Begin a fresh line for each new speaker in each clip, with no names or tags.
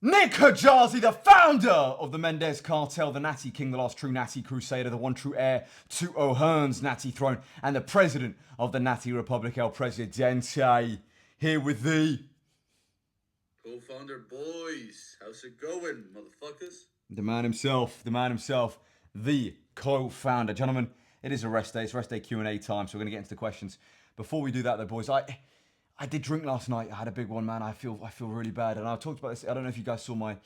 Nick Hajazi, the founder of the Mendes Cartel, the Natty King, the last true Natty Crusader, the one true heir to O'Hearn's Natty throne, and the president of the Natty Republic, El Presidente, here with thee.
Co-founder boys, how's it going, motherfuckers?
The man himself, the co-founder. Gentlemen, it is a rest day. It's rest day Q&A time, so we're going to get into the questions. Before we do that though, boys, I did drink last night. I had a big one, man. I feel really bad. And I talked about this. I don't know if you guys saw my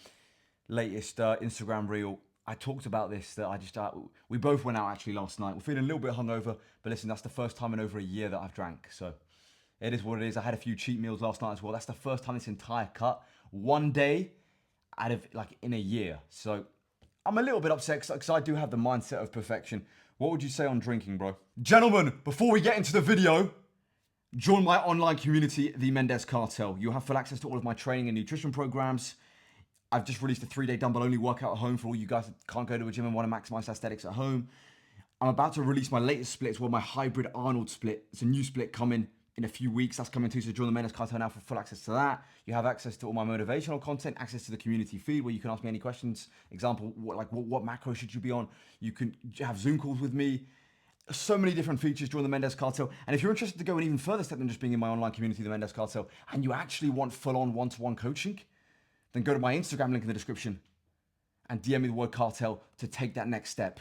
latest Instagram reel. I talked about this, that we both went out actually last night. We're feeling a little bit hungover, but listen, that's the first time in over a year that I've drank. So it is what it is. I had a few cheat meals last night as well. That's the first time this entire cut, one day out of like in a year. So I'm a little bit upset because I do have the mindset of perfection. What would you say on drinking, bro? Gentlemen, before we get into the video, join my online community, the Mendes Cartel. You'll have full access to all of my training and nutrition programs. I've just released a 3-day dumbbell-only workout at home for all you guys that can't go to a gym and want to maximize aesthetics at home. I'm about to release my latest split as well, my hybrid Arnold split. It's a new split coming in a few weeks. That's coming too, so join the Mendes Cartel now for full access to that. You have access to all my motivational content, access to the community feed where you can ask me any questions. Example, what macro should you be on? You can have Zoom calls with me. So many different features. Join the Mendes Cartel. And if you're interested to go an even further step than just being in my online community, the Mendes Cartel, and you actually want full-on one-to-one coaching, then go to my Instagram link in the description and DM me the word cartel to take that next step.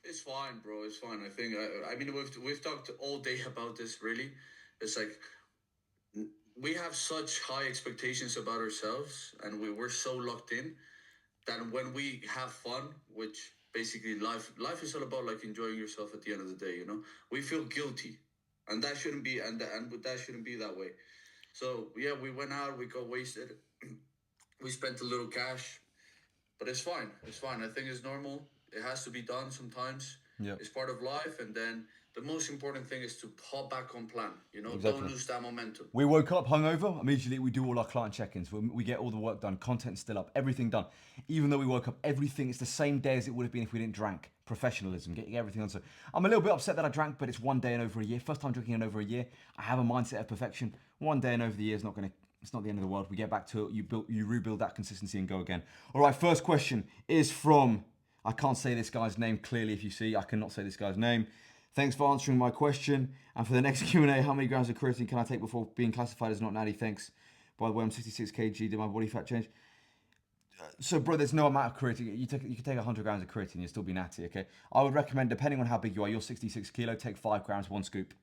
It's fine, bro. It's fine. I think. I mean, we've talked all day about this. Really, it's like we have such high expectations about ourselves, and we're so locked in that when we have fun, which basically life is all about like enjoying yourself at the end of the day. You know, we feel guilty, and that shouldn't be, and that shouldn't be that way. So yeah, we went out, we got wasted. We spent a little cash, but it's fine. It's fine. I think it's normal. It has to be done sometimes.
Yep.
It's part of life. And then the most important thing is to hop back on plan. You know,
Exactly.
Don't lose that momentum.
We woke up hungover. Immediately, we do all our client check-ins. We get all the work done. Content's still up. Everything done. Even though we woke up, everything is the same day as it would have been if we didn't drank. Professionalism, getting everything done. So I'm a little bit upset that I drank, but it's one day in over a year. First time drinking in over a year. I have a mindset of perfection. One day in over the year is not going to... It's not the end of the world. We get back to it. You rebuild that consistency and go again. All right, first question is from... I can't say this guy's name clearly if you see. I cannot say this guy's name. Thanks for answering my question. And for the next Q&A, how many grams of creatine can I take before being classified as not natty? Thanks. By the way, I'm 66 kg. Did my body fat change? So, bro, there's no amount of creatine. You can take 100 grams of creatine. You'll still be natty, okay? I would recommend, depending on how big you are, you're 66 kilo, take 5 grams, 1 scoop.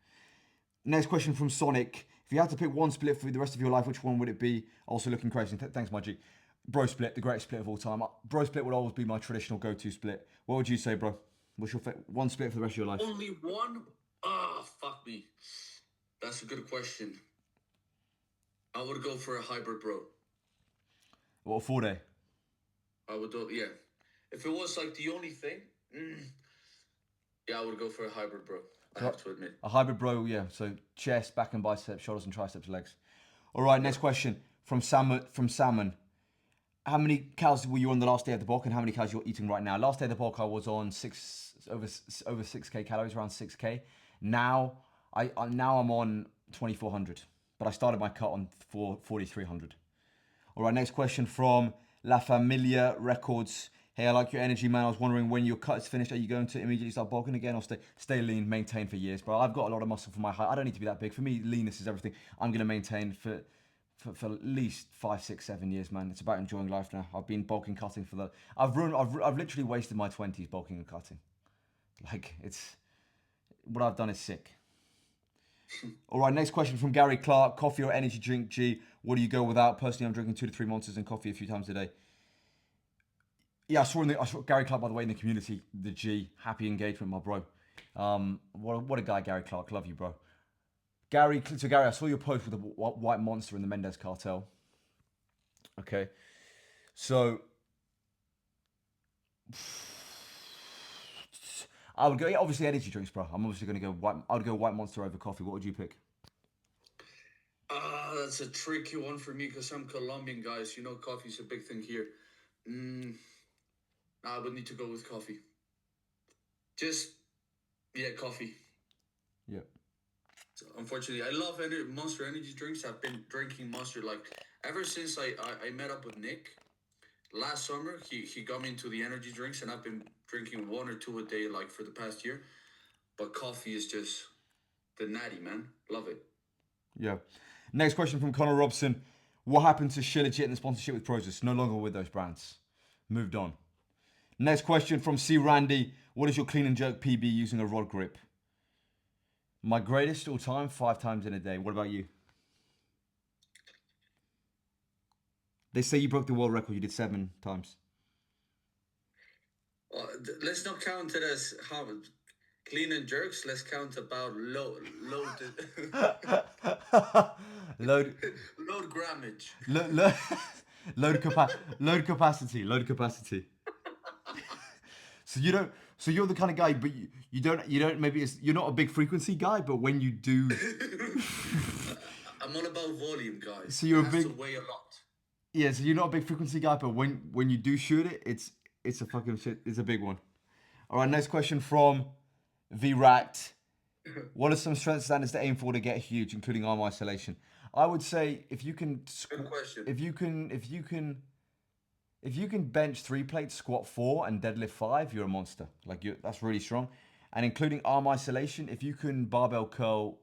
Next question from Sonic. If you had to pick one split for the rest of your life, which one would it be? Also looking crazy. Thanks, my G. Bro split, the greatest split of all time. Bro split would always be my traditional go-to split. What would you say, bro? What's your one split for the rest of your life?
Only one? Fuck me. That's a good question. I would go for a hybrid, bro.
What, a 4-day?
I would do, yeah. If it was like the only thing, yeah, I would go for a hybrid, bro. I have to admit.
A hybrid, bro, yeah. So chest, back and biceps, shoulders and triceps, legs. All right, next question from Salmon. How many calories were you on the last day of the bulk, and how many calories you're eating right now? Last day of the bulk, I was on over 6k calories, around 6k. Now I'm on 2400, but I started my cut on 4300. All right, next question from La Familia Records. Hey, I like your energy, man. I was wondering when your cut is finished, are you going to immediately start bulking again or stay lean, maintain for years, bro? I've got a lot of muscle for my height. I don't need to be that big. For me, leanness is everything. I'm going to maintain for at least 5, 6, 7 years, man. It's about enjoying life now. I've been bulking, cutting for I've literally wasted my 20s bulking and cutting. Like, it's... What I've done is sick. All right, next question from Gary Clark. Coffee or energy drink, G? What do you go without? Personally, I'm drinking 2 to 3 Monsters and coffee a few times a day. Yeah, I saw Gary Clark, by the way, in the community. The G. Happy engagement, my bro. What a guy, Gary Clark. Love you, bro. Gary, I saw your post with the white monster in the Mendes Cartel. Okay. So... I would go, yeah, obviously energy drinks, bro. I'm obviously going to go white. I would go white monster over coffee. What would you pick?
That's a tricky one for me because I'm Colombian, guys. You know, coffee's a big thing here. I would need to go with coffee. Coffee.
Yeah.
So unfortunately, I love Monster energy drinks. I've been drinking Monster like ever since I met up with Nick. last summer he got me into the energy drinks, and I've been drinking 1 or 2 a day like for the past year. But coffee is just the natty, man. Love it.
Yeah. Next question from Connor Robson. What happened to Shilajit and the sponsorship with Prozis? No longer with those brands. Moved on. Next question from C. Randy. What is your clean and jerk PB using a rod grip? My greatest all time, 5 times in a day. What about you? They say you broke the world record. You did 7 times.
Well, let's not count it as how clean and jerks. Let's count about load
Load,
load grammage.
load, load capacity. Load capacity. So you don't. So you're the kind of guy, but you don't. Maybe you're not a big frequency guy, but when you do,
I'm all about volume, guys.
So you're
it
a
has
big-
to weigh a lot.
yeah. So you're not a big frequency guy, but when you do shoot it, it's a fucking shit. It's a big one. All right. Next question from VRAT. What are some strength standards to aim for to get huge, including arm isolation? I would say if you can,
Good question.
if you can bench 3 plates, squat 4, and deadlift 5, you're a monster. That's really strong. And including arm isolation, if you can barbell curl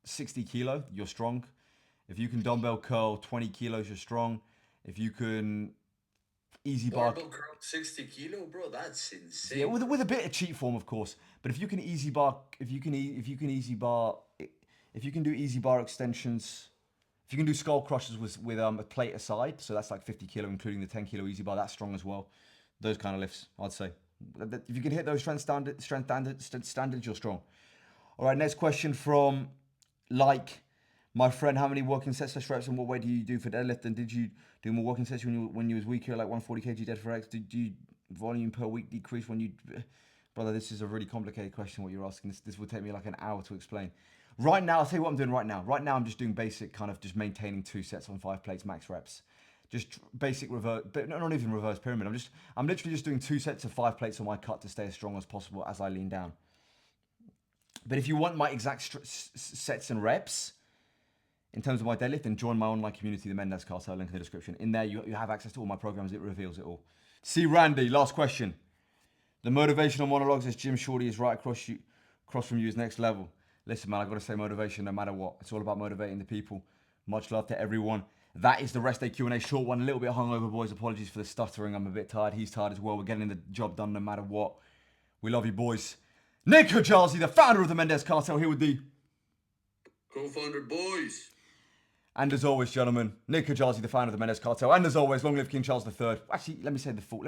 60 kilo, you're strong. If you can dumbbell curl 20 kilos, you're strong. If you can easy bar,
Barbell curl 60 kilo, bro. That's insane.
yeah, with a bit of cheat form, of course. But if you can easy bar, if you can do easy bar extensions, if you can do skull crushers with a plate aside, so that's like 50 kilo, including the 10 kilo easy bar, that's strong as well. Those kind of lifts, I'd say. If you can hit those strength standards, you're strong. All right, next question from my friend. How many working sets of reps and what weight do you do for deadlift? And did you do more working sets when you was weaker, like 140 kg dead for X? Did you volume per week decrease when you? Brother, this is a really complicated question. What you're asking, this will take me like an hour to explain. Right now, I'll tell you what I'm doing right now. Right now, I'm just doing basic kind of just maintaining 2 sets on 5 plates, max reps. Just basic reverse, but not even reverse pyramid. I'm literally just doing 2 sets of 5 plates on my cut to stay as strong as possible as I lean down. But if you want my exact sets and reps in terms of my deadlift, then join my online community, the Mendes Cartel, link in the description. In there, you have access to all my programs. It reveals it all. See Randy, last question. The motivational monologues as Jim Shorty is right across from you is next level. Listen, man, I've got to say motivation no matter what. It's all about motivating the people. Much love to everyone. That is the rest day Q&A. Short one, a little bit hungover, boys. Apologies for the stuttering. I'm a bit tired. He's tired as well. We're getting the job done no matter what. We love you, boys. Nick Kajalzi, the founder of the Mendes Cartel, here with the
Co-founder boys.
And as always, gentlemen, Nick Kajalzi, the founder of the Mendes Cartel. And as always, long live King Charles III. Actually, let me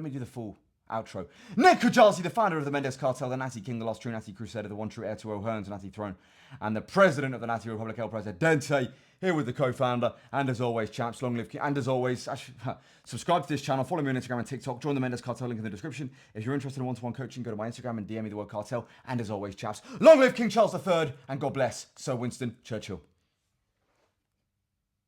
do the full outro. Nick Kajalzi, the founder of the Mendes Cartel, the Natty King, the last true Natty Crusader, the one true heir to O'Hearn's Natty Throne, and the president of the Natty Republic, El Presidente, here with the co-founder. And as always, chaps, long live King. And as always, subscribe to this channel, follow me on Instagram and TikTok, join the Mendes Cartel, link in the description. If you're interested in one-to-one coaching, go to my Instagram and DM me the word cartel. And as always, chaps, long live King Charles III, and God bless Sir Winston Churchill.